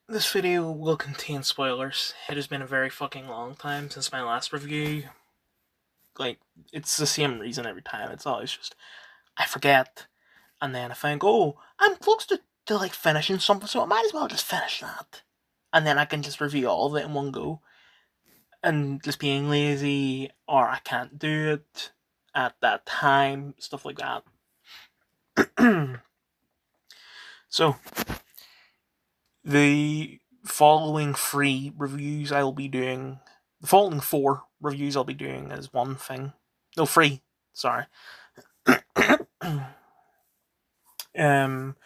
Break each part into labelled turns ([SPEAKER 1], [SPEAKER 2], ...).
[SPEAKER 1] This video will contain spoilers. It has been a very fucking long time since my last review. Like, it's the same reason every time. It's always just, I forget. And then I think, oh, I'm close to like finishing something, so I might as well just finish that. And then I can just review all of it in one go. And just being lazy, or I can't do it at that time, stuff like that. So, the following three reviews I'll be doing, the following four reviews I'll be doing is one thing. No, three. Sorry. um,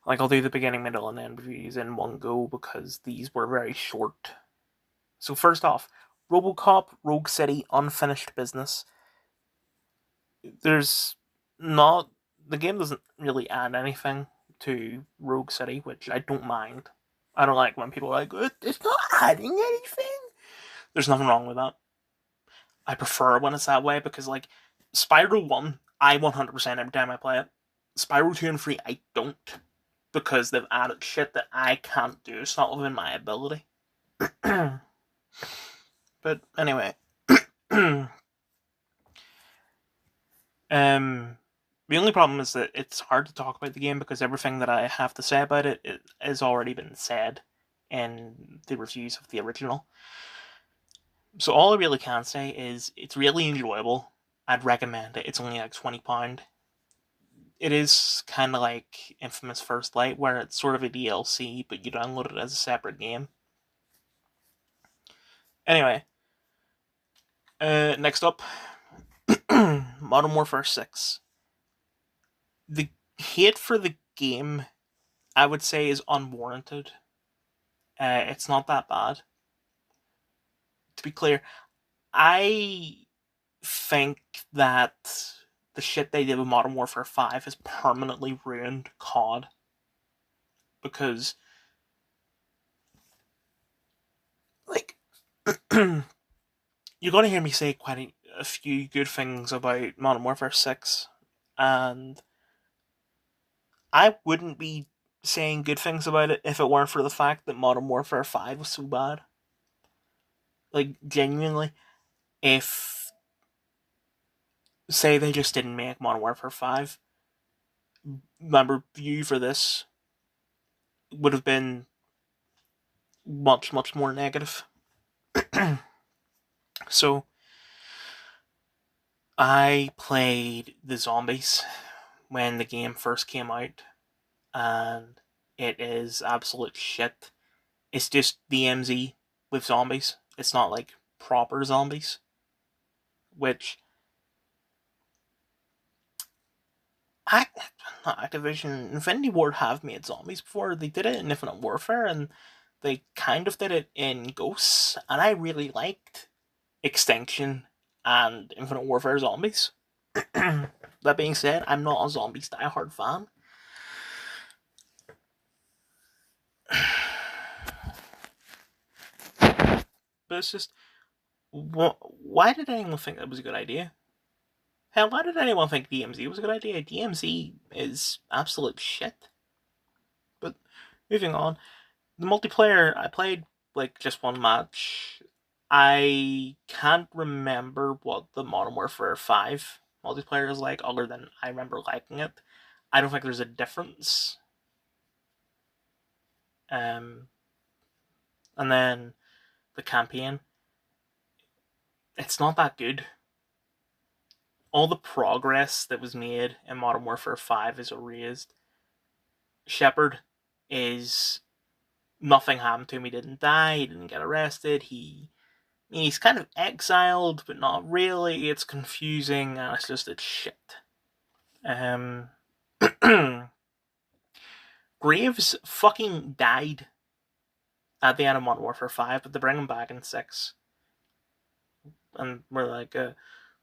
[SPEAKER 1] like I'll do the beginning, middle, and end reviews in one go because these were very short. So first off, RoboCop, Rogue City, Unfinished Business. There's not the game doesn't really add anything to Rogue City, which I don't mind. I don't like when people are like, it's not adding anything. There's nothing wrong with that. I prefer when it's that way because, like, Spyro 1, I 100% every time I play it. Spyro 2 and 3, I don't because they've added shit that I can't do. It's not within my ability. But anyway, the only problem is that it's hard to talk about the game because everything that I have to say about it has already been said in the reviews of the original. So all I really can say is it's really enjoyable. I'd recommend it. It's only like £20. It is kind of like Infamous First Light, where it's sort of a DLC, but you download it as a separate game. Anyway, next up, Modern Warfare 6. The hate for the game, I would say, is unwarranted. It's not that bad. To be clear, I think that the shit they did with Modern Warfare 5 has permanently ruined COD. Because, like, you're going to hear me say quite a few good things about Modern Warfare 6, and I wouldn't be saying good things about it if it weren't for the fact that Modern Warfare 5 was so bad. Like, genuinely, if, say, they just didn't make Modern Warfare 5, my review for this would have been much, much more negative. So, I played the zombies when the game first came out, and it is absolute shit. It's just DMZ with zombies. It's not like proper zombies, which not Activision, Infinity Ward have made zombies before. They did it in Infinite Warfare, and they kind of did it in Ghosts, and I really liked Extinction and Infinite Warfare zombies. That being said, I'm not a zombies diehard fan. But it's just, why did anyone think that was a good idea? Hell, why did anyone think DMZ was a good idea? DMZ is absolute shit. But moving on, the multiplayer, I played like just one match. I can't remember what the Modern Warfare 5 multiplayer is like, other than I remember liking it. I don't think there's a difference. And then the campaign, it's not that good. All the progress that was made in Modern Warfare 5 is erased. Shepard is nothing happened to him. He didn't die. He didn't get arrested. He's kind of exiled, but not really. It's confusing, and it's shit. Graves fucking died at the end of Modern Warfare 5, but they bring him back in 6. And we're like,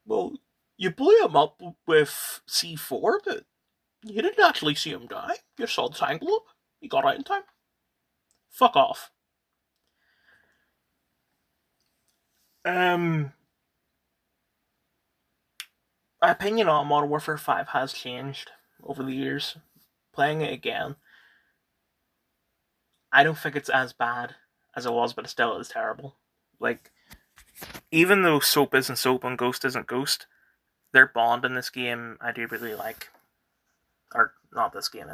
[SPEAKER 1] well, you blew him up with C4, but you didn't actually see him die. You saw the tank blow up. He got out in time. Fuck off. My opinion on Modern Warfare 5 has changed over the years. Playing it again, I don't think it's as bad as it was, but it still is terrible. Like, even though Soap isn't Soap and Ghost isn't Ghost, their bond in this game I do really like. Or not this game,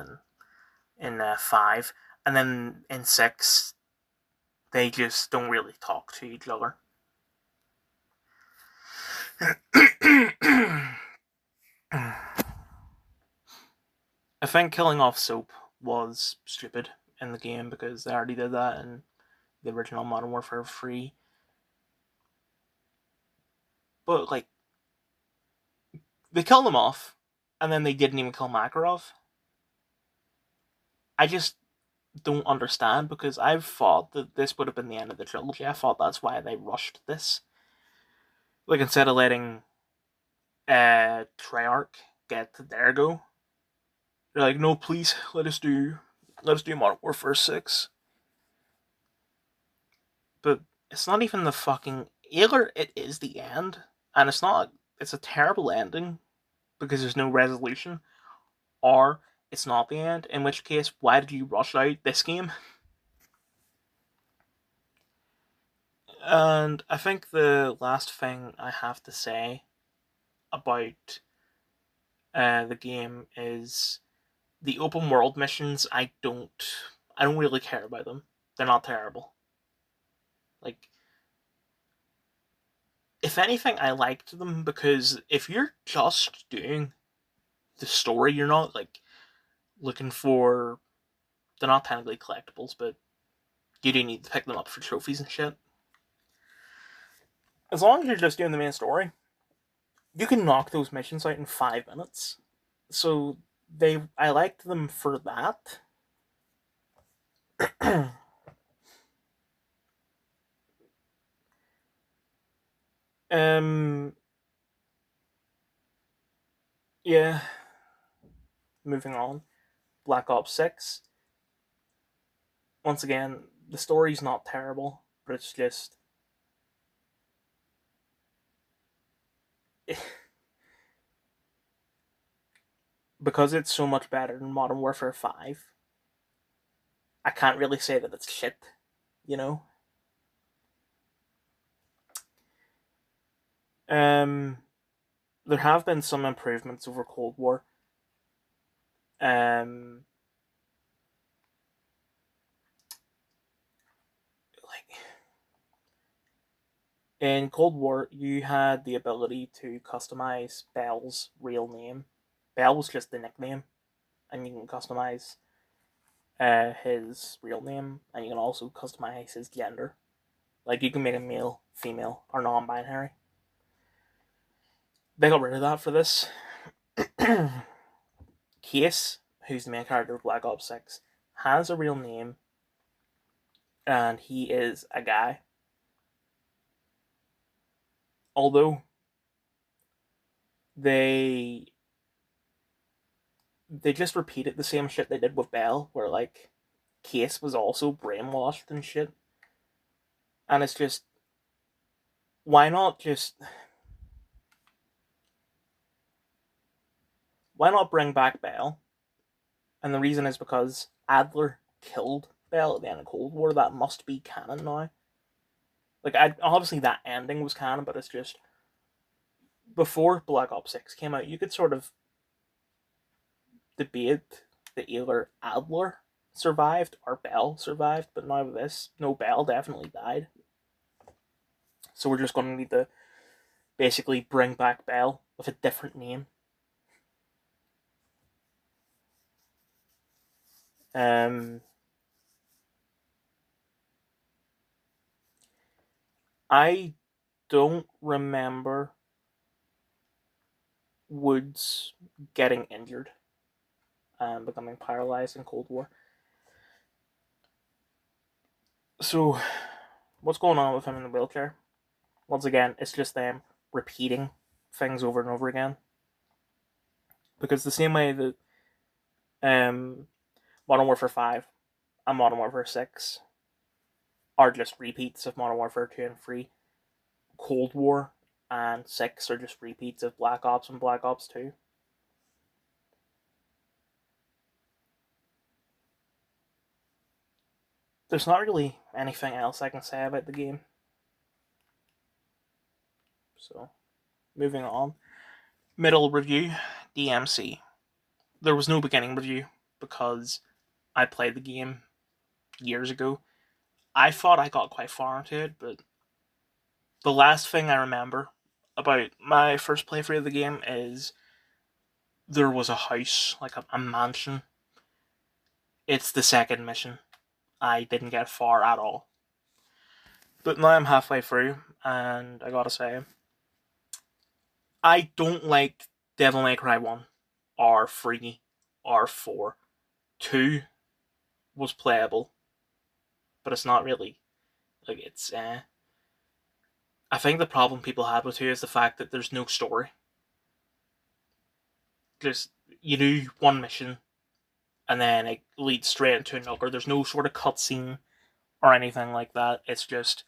[SPEAKER 1] in 5. And then in 6, they just don't really talk to each other. I think killing off Soap was stupid in the game because they already did that in the original Modern Warfare 3. But, like, they killed him off, and then they didn't even kill Makarov. I just don't understand, because I've thought that this would have been the end of the trilogy. I thought that's why they rushed this. Like, instead of letting Treyarch get their go, they're like, no, please, let us do Modern Warfare 6. But it's not even the fucking... Either it is the end, and it's a terrible ending, because there's no resolution, or it's not the end, in which case, why did you rush out this game? And I think the last thing I have to say about the game is the open world missions. I don't really care about them. They're not terrible. Like, if anything, I liked them, because if you're just doing the story, you're not like looking for... They're not technically collectibles, but you do need to pick them up for trophies and shit. As long as you're just doing the main story, you can knock those missions out in 5 minutes. So I liked them for that. Yeah. Moving on. Black Ops 6. Once again, the story's not terrible, but it's just... because it's so much better than Modern Warfare 5, I can't really say that it's shit, you know? There have been some improvements over Cold War. Like, in Cold War, you had the ability to customize Bell's real name. Bell was just the nickname, and you can customize his real name, and you can also customize his gender. Like, you can make him male, female, or non-binary. They got rid of that for this. Case, who's the main character of Black Ops 6, has a real name, and he is a guy. Although they just repeated the same shit they did with Bell, where, like, Case was also brainwashed and shit. And it's just... why not bring back Bell? And the reason is because Adler killed Bell at the end of Cold War. That must be canon now. Like, obviously that ending was canon, but it's just... before Black Ops 6 came out, you could sort of debate that either Adler survived or Bell survived, but now with this, no, Bell definitely died. So we're just going to need to basically bring back Bell with a different name. I don't remember Woods getting injured and becoming paralyzed in Cold War. So, what's going on with him in the wheelchair? Once again, it's just them repeating things over and over again. Because the same way that Modern Warfare 5 and Modern Warfare 6 are just repeats of Modern Warfare 2 and 3, Cold War and 6 are just repeats of Black Ops and Black Ops 2. there's not really anything else I can say about the game. So, moving on. Middle review, DMC. There was no beginning review because I played the game years ago. I thought I got quite far into it, but the last thing I remember about my first playthrough of the game is there was a house, like a mansion. It's the second mission. I didn't get far at all. But now I'm halfway through, and I gotta say, I don't like Devil May Cry 1, or 3, or 4. 2 was playable, but it's not really. Like, it's, I think the problem people had with 2 is the fact that there's no story. Just, you do one mission, and then it leads straight into another. There's no sort of cutscene or anything like that. It's just,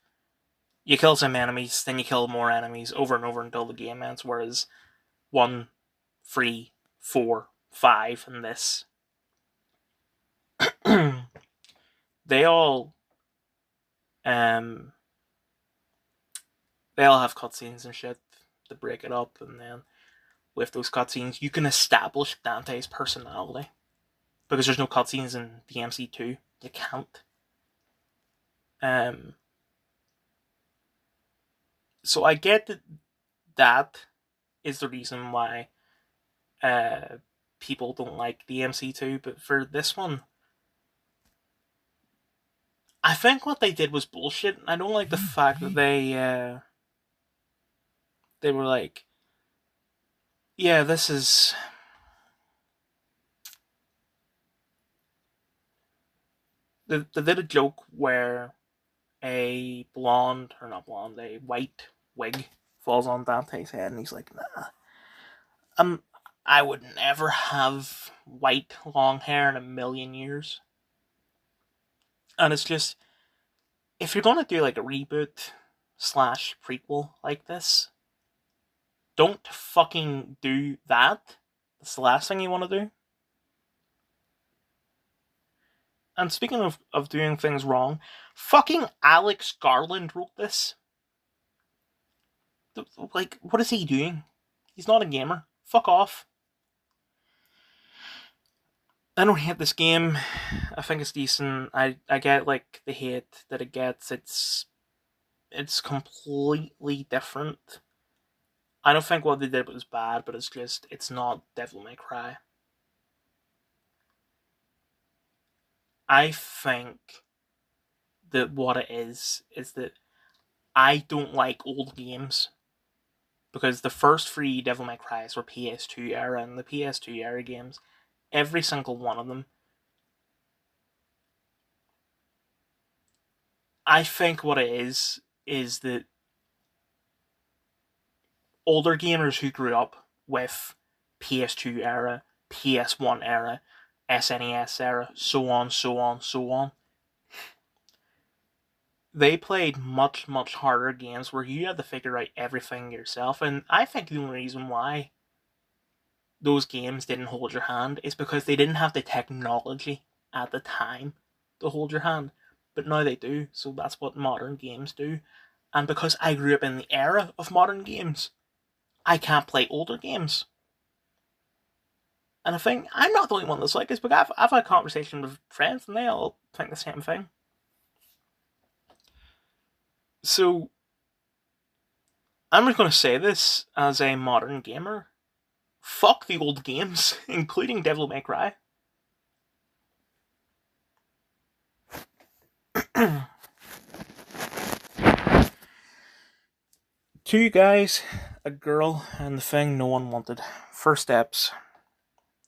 [SPEAKER 1] you kill some enemies, then you kill more enemies over and over until the game ends, whereas 1, 3, 4, 5, and this, they all they all have cutscenes and shit to break it up, and then with those cutscenes you can establish Dante's personality. Because there's no cutscenes in DMC 2, you can't. So I get that is the reason why people don't like DMC 2, but for this one, I think what they did was bullshit. I don't like the fact that they were like, yeah, this is... They did a joke where a white wig falls on Dante's head, and he's like, nah, I would never have white long hair in a million years. And it's just, if you're gonna do like a reboot / prequel like this, don't fucking do that. That's the last thing you want to do. And speaking of doing things wrong, fucking Alex Garland wrote this. Like, what is he doing? He's not a gamer. Fuck off. I don't hate this game. I think it's decent. I get like the hate that it gets. It's completely different. I don't think what they did was bad, but it's not Devil May Cry. I think that what it is that I don't like old games. Because the first 3 Devil May Cries were PS2 era, and the PS2 era games, every single one of them, I think what it is that older gamers who grew up with PS2 era, PS1 era, SNES era, so on, so on, so on, they played much, much harder games where you had to figure out everything yourself. And I think the only reason why those games didn't hold your hand is because they didn't have the technology at the time to hold your hand. But now they do, so that's what modern games do. And because I grew up in the era of modern games, I can't play older games. And I think I'm not the only one that's like this, but I've had conversations with friends and they all think the same thing. So, I'm just going to say this as a modern gamer. Fuck the old games, including Devil May Cry. Two guys, a girl, and the thing no one wanted. First Steps.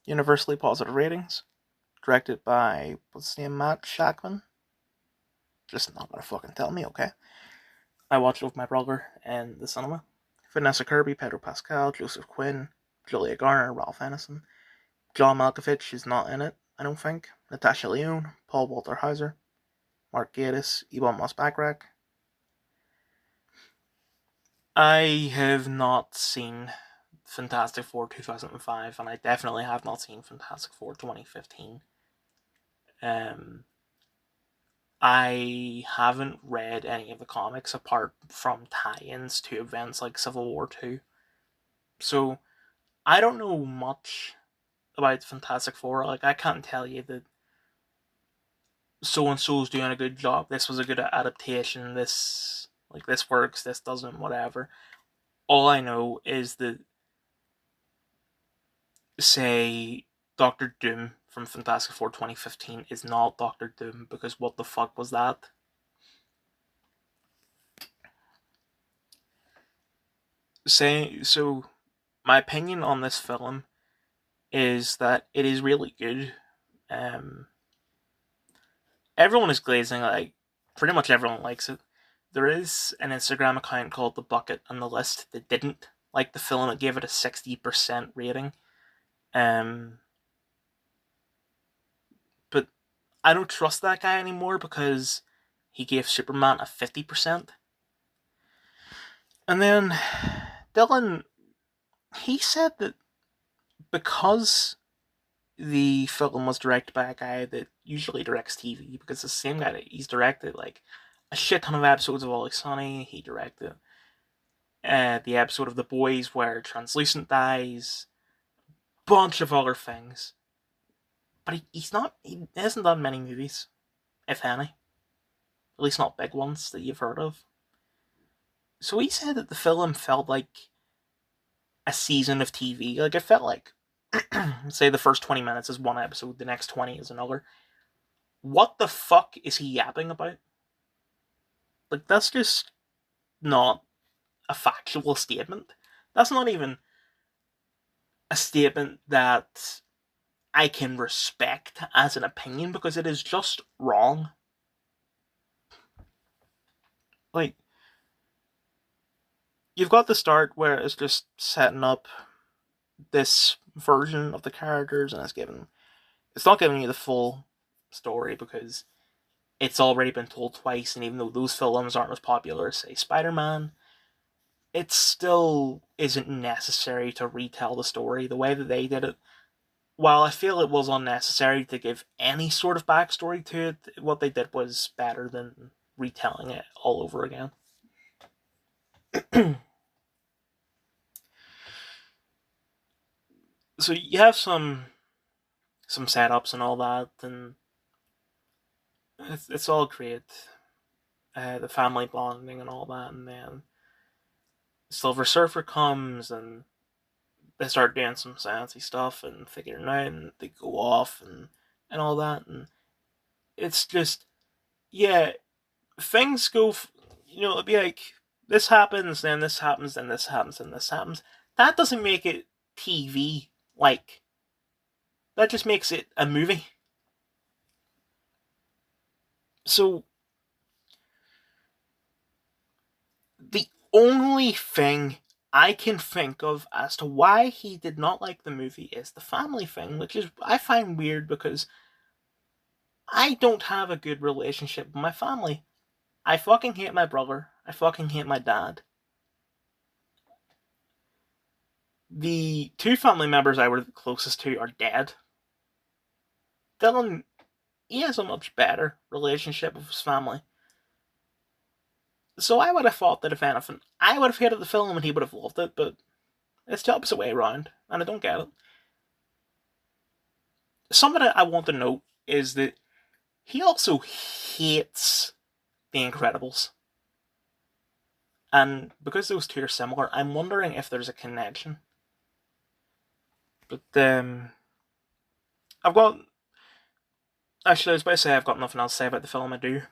[SPEAKER 1] Universally positive ratings. Directed by, what's his name, Matt Shackman? Just not gonna fucking tell me, okay? I watched it with my brother in the cinema. Vanessa Kirby, Pedro Pascal, Joseph Quinn, Julia Garner, Ralph Ineson. John Malkovich is not in it, I don't think. Natasha Lyonne, Paul Walter Hauser, Mark Gatiss, Ebon Moss-Backrack. I have not seen Fantastic Four 2005, and I definitely have not seen Fantastic Four 2015. I haven't read any of the comics apart from tie-ins to events like Civil War 2. So I don't know much about Fantastic Four. Like, I can't tell you that so and so's doing a good job. This was a good adaptation. This works. This doesn't. Whatever. All I know is that, say, Doctor Doom from Fantastic Four 2015 is not Doctor Doom, because what the fuck was that? So my opinion on this film is that it is really good. Um, Everyone is glazing, like, pretty much everyone likes it. There is an Instagram account called The Bucket and the List that didn't like the film. It gave it a 60% rating. Um, but I don't trust that guy anymore because he gave Superman a 50%. And then Dylan, he said that because the film was directed by a guy that usually directs TV, because it's the same guy that he's directed like a shit ton of episodes of Always Sunny. He directed the episode of The Boys where Translucent dies, bunch of other things. But he hasn't done many movies, if any. At least not big ones that you've heard of. So he said that the film felt like a season of TV. Like, it felt like, say, the first 20 minutes is one episode, the next 20 is another. What the fuck is he yapping about? Like, that's just not a factual statement. That's not even a statement that I can respect as an opinion, because it is just wrong. Like, you've got the start where it's just setting up this version of the characters, and it's not giving you the full story because it's already been told twice, and even though those films aren't as popular as, say, Spider-Man, it still isn't necessary to retell the story the way that they did it. While I feel it was unnecessary to give any sort of backstory to it, what they did was better than retelling it all over again. So you have some setups and all that, and it's all great. The family bonding and all that, and then Silver Surfer comes, and they start doing some sciencey stuff and figuring it out, and they go off and all that, and it's just, yeah, things go. It'd be like, this happens, then this happens, then this happens, and this happens. That doesn't make it TV. Like, that just makes it a movie. So the only thing I can think of as to why he did not like the movie is the family thing, which is, I find weird, because I don't have a good relationship with my family. I fucking hate my brother. I fucking hate my dad. The two family members I were the closest to are dead. Dylan, he has a much better relationship with his family. So I would have thought that, if anything, I would have hated the film and he would have loved it, but it's the opposite way around, and I don't get it. Something that I want to note is that he also hates The Incredibles. And because those two are similar, I'm wondering if there's a connection. But I've got actually, I was about to say I've got nothing else to say about the film. I do.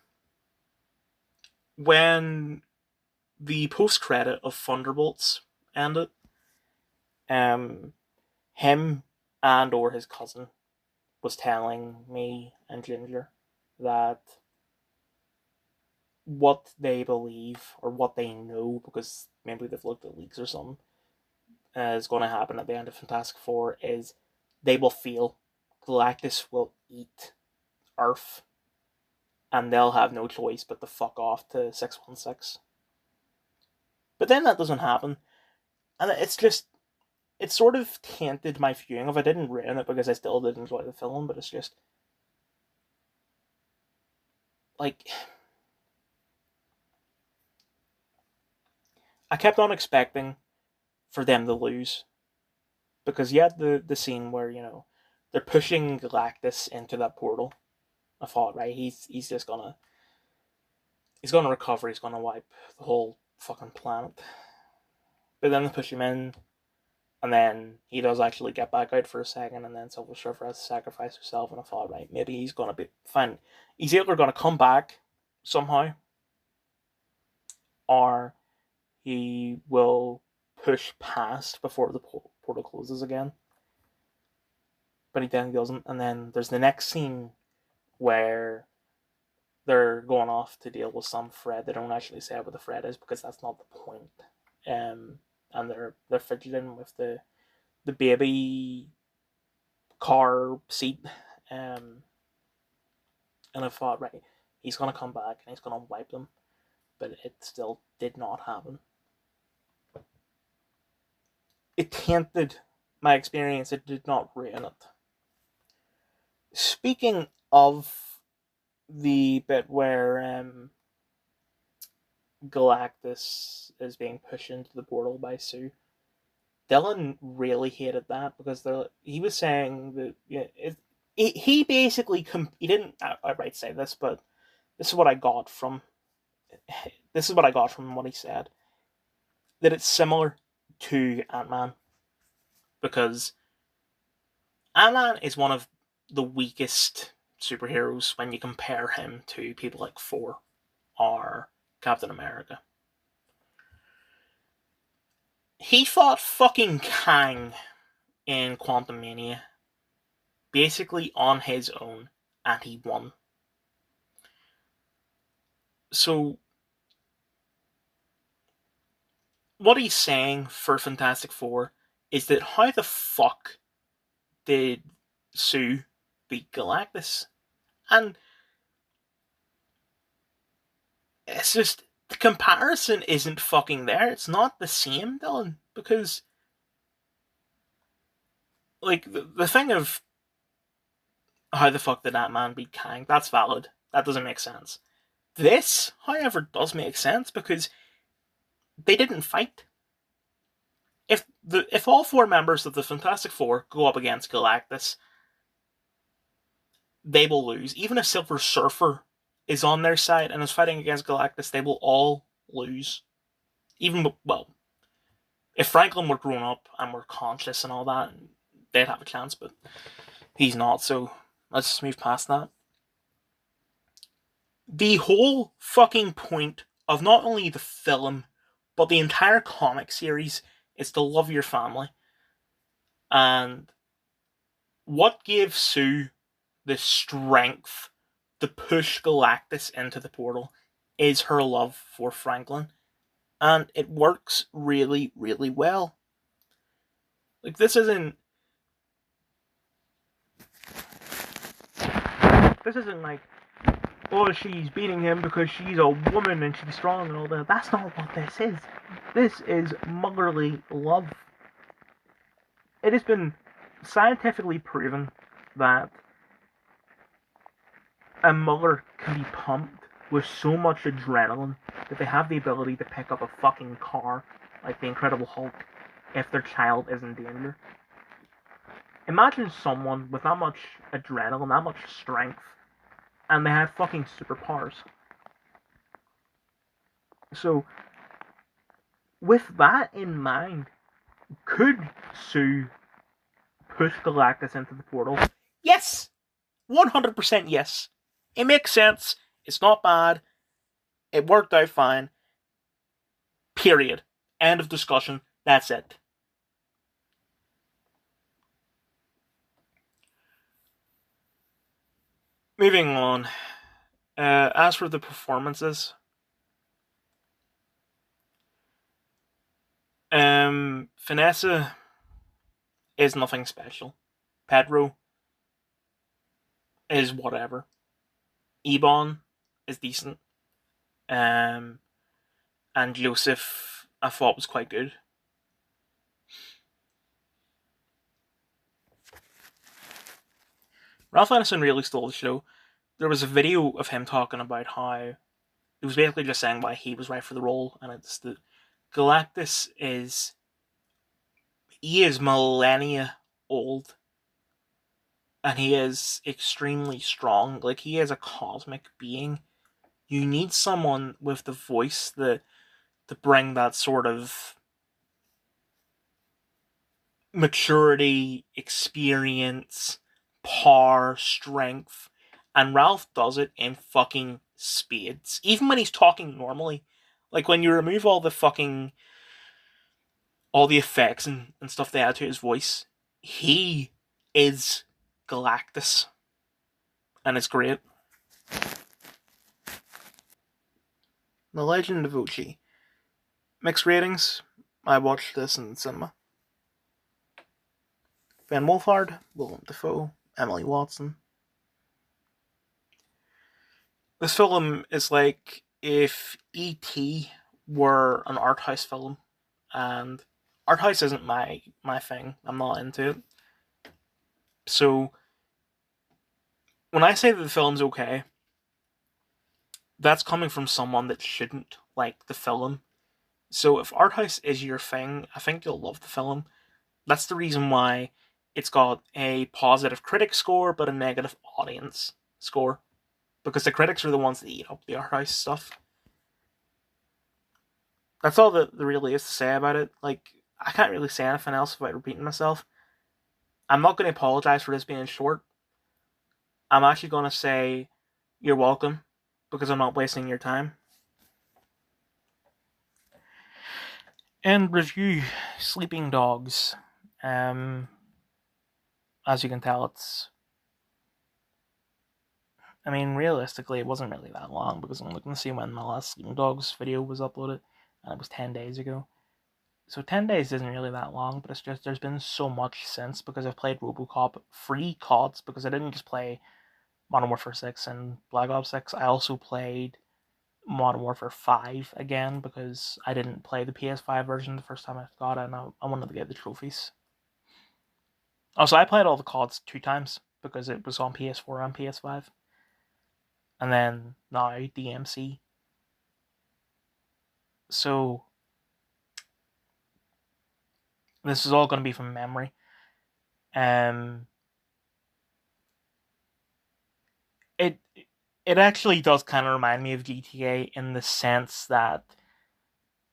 [SPEAKER 1] When the post credit of Thunderbolts ended, um, him and or his cousin was telling me and Ginger that what they believe, or what they know, because maybe they've looked at leaks or something, is going to happen at the end of Fantastic Four, is they will feel Galactus will eat Earth, and they'll have no choice but to fuck off to 616. But then that doesn't happen, and it sort of tainted my viewing of it. I didn't ruin it because I still did enjoy the film, but it's just, like, I kept on expecting for them to lose. Because you had the scene where, they're pushing Galactus into that portal. I thought, right, he's just he's gonna recover, he's gonna wipe the whole fucking planet. But then they push him in, and then he does actually get back out for a second, and then Silver Surfer has to sacrifice himself, and I thought, right, maybe he's gonna be fine. He's either gonna come back somehow, or he will push past before the portal closes again. But he then doesn't, and then there's the next scene where they're going off to deal with some threat. They don't actually say what the threat is because that's not the point. And they're fidgeting with the baby car seat. And I thought, right, he's gonna come back and he's gonna wipe them, but it still did not happen. It tainted my experience. It did not ruin it. Speaking of the bit where Galactus is being pushed into the portal by Sue, Dylan really hated that because he was saying that he basically he didn't outright say this, but this is what I got from what he said, that it's similar to Ant-Man, because Ant-Man is one of the weakest superheroes when you compare him to people like Thor or Captain America. He fought fucking Kang in Quantum Mania basically on his own, and he won. So what he's saying for Fantastic Four is that how the fuck did Sue beat Galactus? And it's just, the comparison isn't fucking there. It's not the same, Dylan, because like the thing of how the fuck did that man beat Kang, that's valid. That doesn't make sense. This, however, does make sense because they didn't fight. If all four members of the Fantastic Four go up against Galactus, they will lose. Even if Silver Surfer is on their side and is fighting against Galactus, they will all lose. Even, well, if Franklin were grown up and were conscious and all that, they'd have a chance, but he's not, so let's just move past that. The whole fucking point of not only the film, but the entire comic series is to love your family. And what gave Sue the strength to push Galactus into the portal is her love for Franklin. And it works really, really well. Like, this isn't like, oh, she's beating him because she's a woman and she's strong and all that. That's not what this is. This is motherly love. It has been scientifically proven that a mother can be pumped with so much adrenaline that they have the ability to pick up a fucking car like the Incredible Hulk if their child is in danger. Imagine someone with that much adrenaline, that much strength, and they have fucking superpowers. So, with that in mind, could Sue push Galactus into the portal? Yes! 100% yes. It makes sense. It's not bad. It worked out fine. Period. End of discussion. That's it. Moving on. As for the performances, Vanessa is nothing special. Pedro is whatever. Ebon is decent. And Joseph, I thought, was quite good. Ralph Ineson really stole the show. there was a video of him talking about how it was basically just saying why he was right for the role, and it's that Galactus he is millennia old, and he is extremely strong. Like, he is a cosmic being. You need someone with the voice that to bring that sort of maturity, experience, power, strength, and Ralph does it in fucking spades. Even when he's talking normally, like when you remove all the effects and stuff they add to his voice, he is Galactus, and it's great. The Legend of Ochi. Mixed ratings. I watched this in cinema. Van Wolfhard, Willem Dafoe, Emily Watson. This film is like if E.T. were an art house film, and art house isn't my thing. I'm not into it. So when I say that the film's okay, that's coming from someone that shouldn't like the film. So if art house is your thing, I think you'll love the film. That's the reason why it's got a positive critic score but a negative audience score, because the critics are the ones that eat up the art house stuff. That's all that there really is to say about it. Like, I can't really say anything else without repeating myself. I'm not going to apologize for this being short. I'm actually going to say you're welcome, because I'm not wasting your time. And review Sleeping Dogs. As you can tell, realistically, it wasn't really that long, because I'm looking to see when my last Sleeping Dogs video was uploaded, and it was 10 days ago. So 10 days isn't really that long, but it's just there's been so much since, because I've played Robocop 3 CODs, because I didn't just play Modern Warfare 6 and Black Ops 6, I also played Modern Warfare 5 again, because I didn't play the PS5 version the first time I got it, and I wanted to get the trophies. Also, I played all the CODs 2 times, because it was on PS4 and PS5. And then now DMC. So this is all going to be from memory. It actually does kind of remind me of GTA in the sense that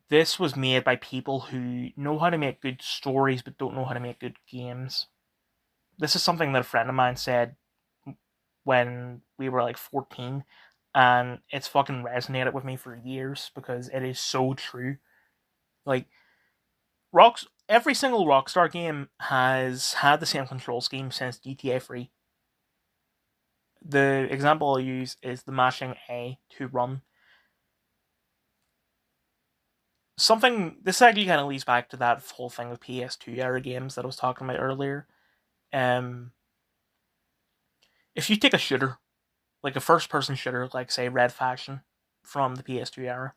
[SPEAKER 1] this was made by people who know how to make good stories but don't know how to make good games. This is something that a friend of mine said when we were like 14, and it's fucking resonated with me for years, because it is so true. Like, every single Rockstar game has had the same control scheme since GTA 3. The example I'll use is the mashing A to run. This actually kind of leads back to that whole thing with PS2 era games that I was talking about earlier. If you take a shooter, like a first-person shooter, like say Red Faction from the PS2 era,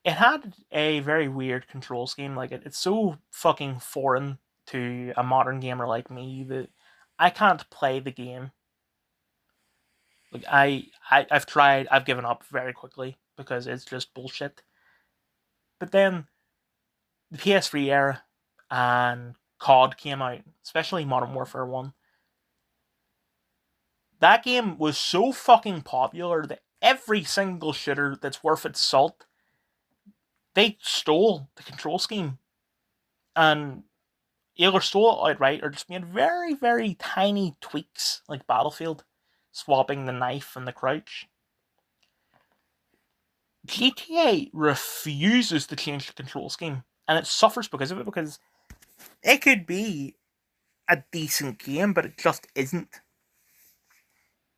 [SPEAKER 1] it had a very weird control scheme. Like, it's so fucking foreign to a modern gamer like me that I can't play the game. Like, I've tried, I've given up very quickly, because it's just bullshit. But then the PS3 era and COD came out, especially Modern Warfare 1. That game was so fucking popular that every single shooter that's worth its salt, they stole the control scheme. And either stole it outright or just made very, very tiny tweaks, like Battlefield, swapping the knife and the crouch. GTA refuses to change the control scheme, and it suffers because of it, because it could be a decent game, but it just isn't.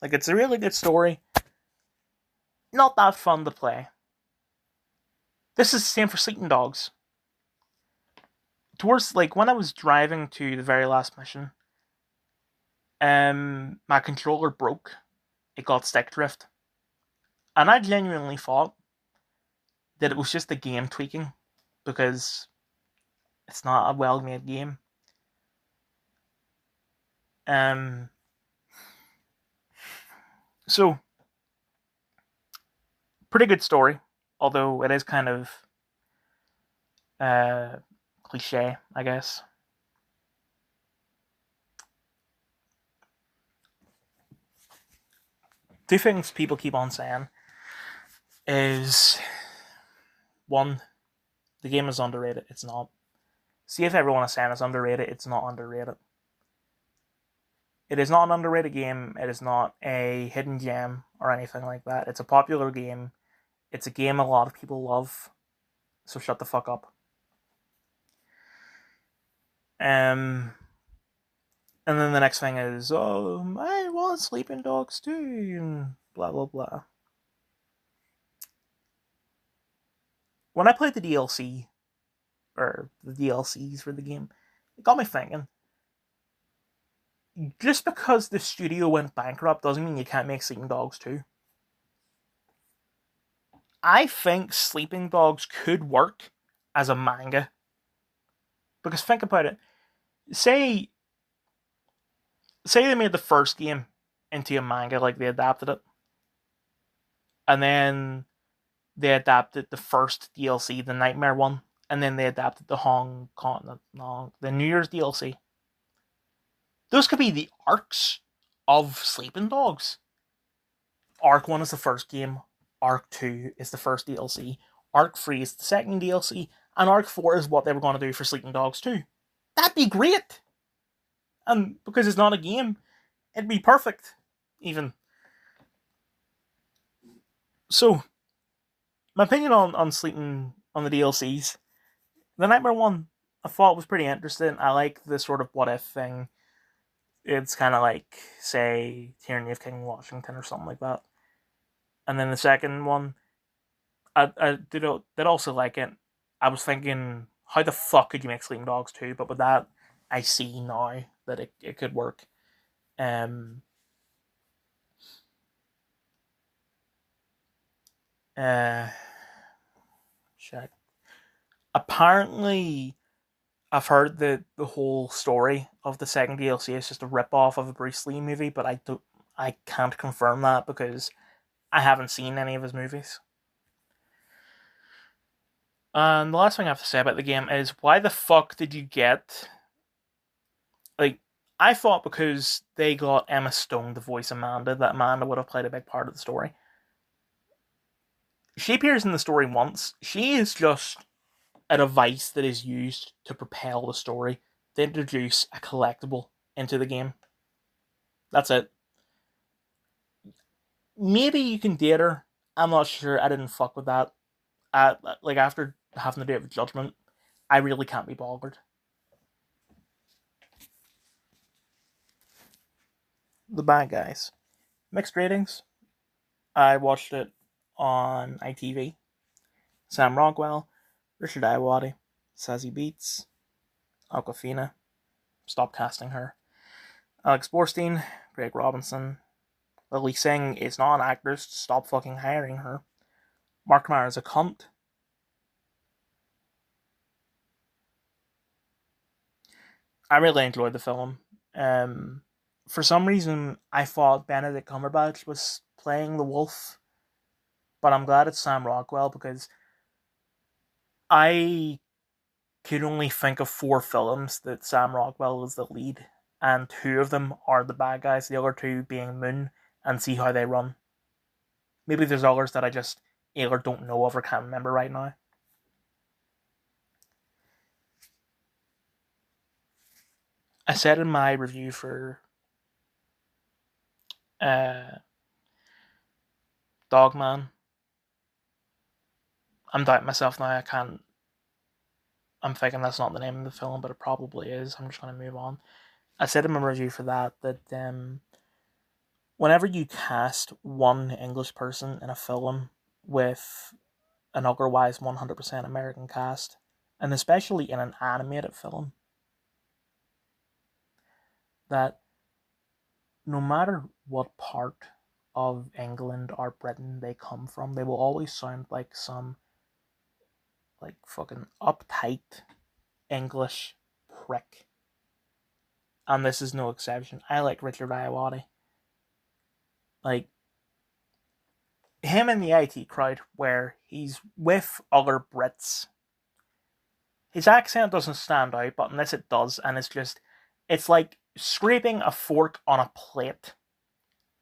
[SPEAKER 1] Like, it's a really good story, not that fun to play. This is the same for Sleeping Dogs. Towards, like, when I was driving to the very last mission, my controller broke. It got stick drift. And I genuinely thought that it was just the game tweaking, because it's not a well-made game. So, pretty good story, although it is kind of cliche, I guess. Two things people keep on saying is one, the game is underrated. It's not. See if everyone is saying it's underrated. It's not underrated. It is not an underrated game. It is not a hidden gem or anything like that. It's a popular game. It's a game a lot of people love. So shut the fuck up. And then the next thing is, oh, I want Sleeping Dogs too, and blah blah blah. When I played the DLC, or the DLCs for the game, it got me thinking. Just because the studio went bankrupt doesn't mean you can't make Sleeping Dogs 2. I think Sleeping Dogs could work as a manga. Because think about it. Say they made the first game into a manga, like they adapted it. And then they adapted the first DLC, the Nightmare one. And then they adapted the the New Year's DLC. Those could be the arcs of Sleeping Dogs. Arc 1 is the first game, Arc 2 is the first DLC, Arc 3 is the second DLC, and Arc 4 is what they were going to do for Sleeping Dogs 2. That'd be great! And because it's not a game, it'd be perfect, even. So, my opinion on Sleeping, on the DLCs, the Nightmare one, I thought was pretty interesting. I like the sort of what if thing. It's kind of like, say, Tyranny of King Washington or something like that. And then the second one, I did also like it. I was thinking, how the fuck could you make Sleeping Dogs 2? But with that, I see now that it could work. Um, check. Apparently, I've heard that the whole story of the second DLC is just a rip off of a Bruce Lee movie, but I can't confirm that because I haven't seen any of his movies. And the last thing I have to say about the game is, why the fuck did you get, like, I thought because they got Emma Stone to voice Amanda, that Amanda would have played a big part of the story. She appears in the story once. She is just a device that is used to propel the story, to introduce a collectible into the game. That's it. Maybe you can date her. I'm not sure. I didn't fuck with that. Like, after having to do it with Judgment, I really can't be bothered. The Bad Guys. Mixed ratings. I watched it on ITV. Sam Rockwell, Richard Iwadi, Sassy Beats, Aquafina. Stop casting her. Alex Borstein, Greg Robinson. Lily Singh is not an actress. Stop fucking hiring her. Mark Maher is a cunt. I really enjoyed the film. For some reason, I thought Benedict Cumberbatch was playing the wolf, but I'm glad it's Sam Rockwell because I could only think of 4 films that Sam Rockwell was the lead, and 2 of them are the bad guys, the other 2 being Moon and See How They Run. Maybe there's others that I just either don't know of or can't remember right now. I said in my review for Dogman, I'm doubting myself now. I'm thinking that's not the name of the film, but it probably is. I'm just going to move on. I said in my review for that whenever you cast one English person in a film with an otherwise 100% American cast, and especially in an animated film, that no matter what part of England or Britain they come from, they will always sound like some, like, fucking uptight English prick. And this is no exception. I like Richard Iwadi. Like, him in the IT crowd where he's with other Brits. His accent doesn't stand out, but unless it does, and it's like scraping a fork on a plate.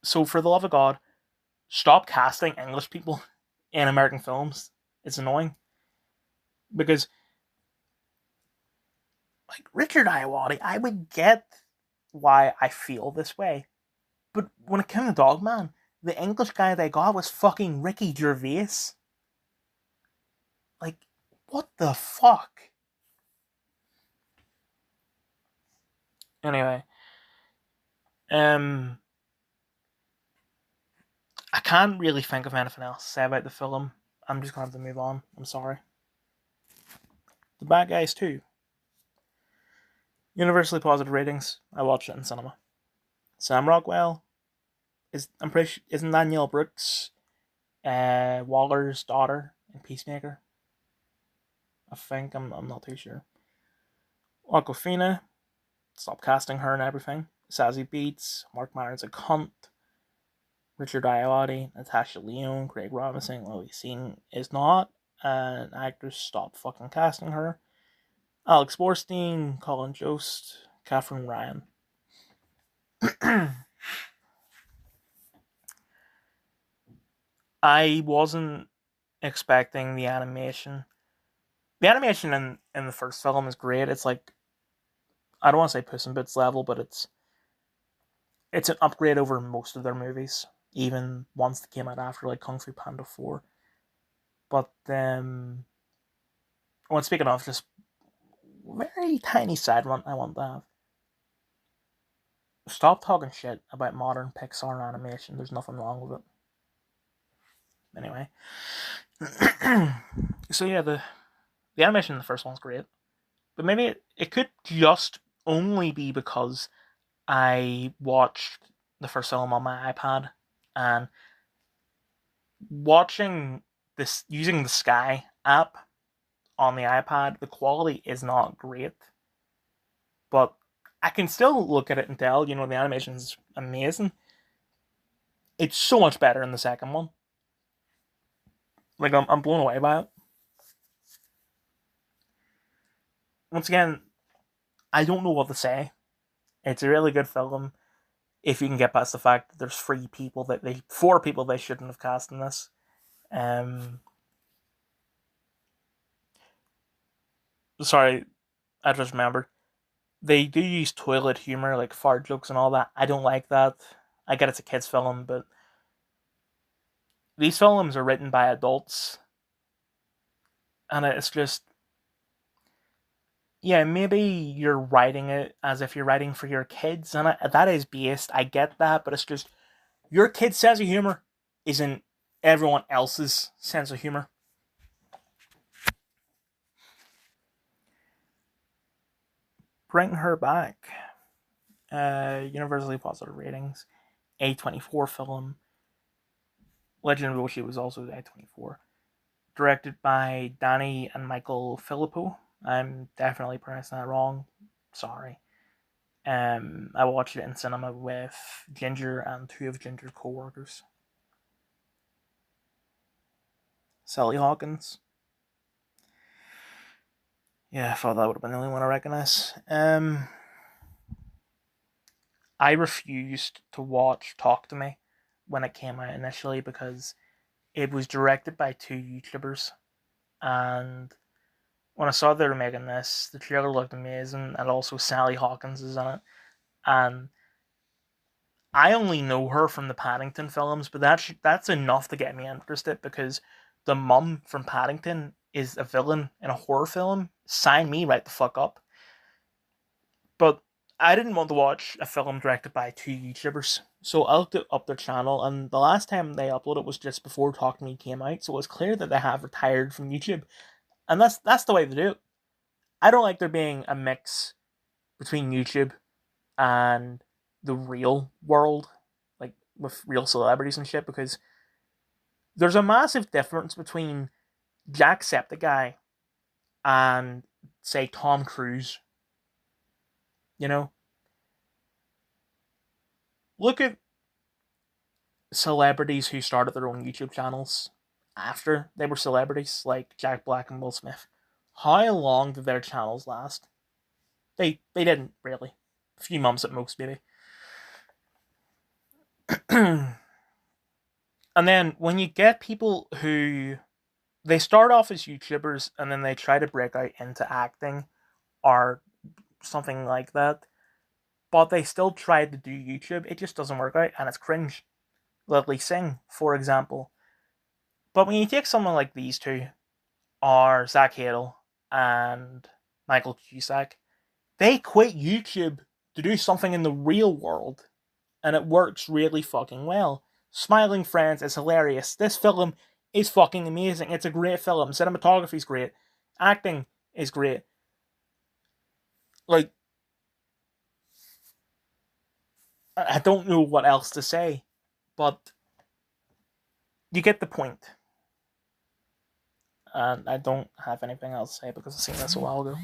[SPEAKER 1] So for the love of God, stop casting English people in American films. It's annoying. Because, like, Richard Iowati, I would get why I feel this way. But when it came to Dogman, the English guy they got was fucking Ricky Gervais. Like, what the fuck? Anyway, um, I can't really think of anything else to say about the film. I'm just gonna have to move on. I'm sorry. The Bad Guys 2. Universally positive ratings. I watched it in cinema. Sam Rockwell I'm pretty sure, isn't Danielle Brooks Waller's daughter in Peacemaker? I think I'm not too sure. Aquafina, stop casting her and everything. Sassy Beats, Mark Myers a cunt. Richard Ayoade, Natasha Lyonne, Craig Robinson, Louis Sean is not an actress. Stop fucking casting her. Alex Borstein, Colin Jost, Catherine Ryan. I wasn't expecting the animation. The animation in the first film is great. It's like, I don't want to say Puss in Boots level, but it's an upgrade over most of their movies, even ones that came out after, like Kung Fu Panda 4. But when speaking of, just very tiny side run I want to have. Stop talking shit about modern Pixar animation. There's nothing wrong with it. Anyway. So yeah, the animation in the first one's great. But maybe it could just only be because I watched the first film on my iPad, and watching this using the Sky app on the iPad, the quality is not great. But I can still look at it and tell, the animation's amazing. It's so much better in the second one. Like, I'm blown away by it. Once again, I don't know what to say. It's a really good film if you can get past the fact that there's four people they shouldn't have cast in this. Sorry, I just remembered. They do use toilet humor, like fart jokes and all that. I don't like that. I get it's a kids' film, but these films are written by adults, and it's just, yeah, maybe you're writing it as if you're writing for your kids, and that is based. I get that, but it's just your kid's sense of humor isn't everyone else's sense of humor. Bring Her Back. Universally positive ratings. A24 film. Legend of Oshi was also A24. Directed by Danny and Michael Filippo. I'm definitely pronouncing that wrong. Sorry. I watched it in cinema with Ginger and two of Ginger's co-workers. Sally Hawkins. Yeah, I thought that would have been the only one I recognize. I refused to watch Talk to Me when it came out initially because it was directed by two YouTubers, and when I saw they were making this, the trailer looked amazing, and also Sally Hawkins is in it, and I only know her from the Paddington films, but that's enough to get me interested because the mum from Paddington is a villain in a horror film. Sign me right the fuck up. But I didn't want to watch a film directed by two YouTubers, so I looked up their channel, and the last time they uploaded was just before Talk to Me came out, so it was clear that they have retired from YouTube, and that's the way to do it. I don't like there being a mix between YouTube and the real world, like with real celebrities and shit, because there's a massive difference between Jacksepticeye and, say, Tom Cruise. You know, look at celebrities who started their own YouTube channels after they were celebrities, like Jack Black and Will Smith. How long did their channels last? They didn't really. A few months at most, maybe. And then when you get people who they start off as YouTubers and then they try to break out into acting or something like that, but they still try to do YouTube, it just doesn't work out and it's cringe. Lily Singh, for example. But when you take someone like these two, or Zach Hadel and Michael Cusack, they quit YouTube to do something in the real world, and it works really fucking well. Smiling Friends is hilarious. This film is fucking amazing. It's a great film. Cinematography's great. Acting is great. Like, I don't know what else to say, but you get the point. And I don't have anything else to say because I've seen this a while ago.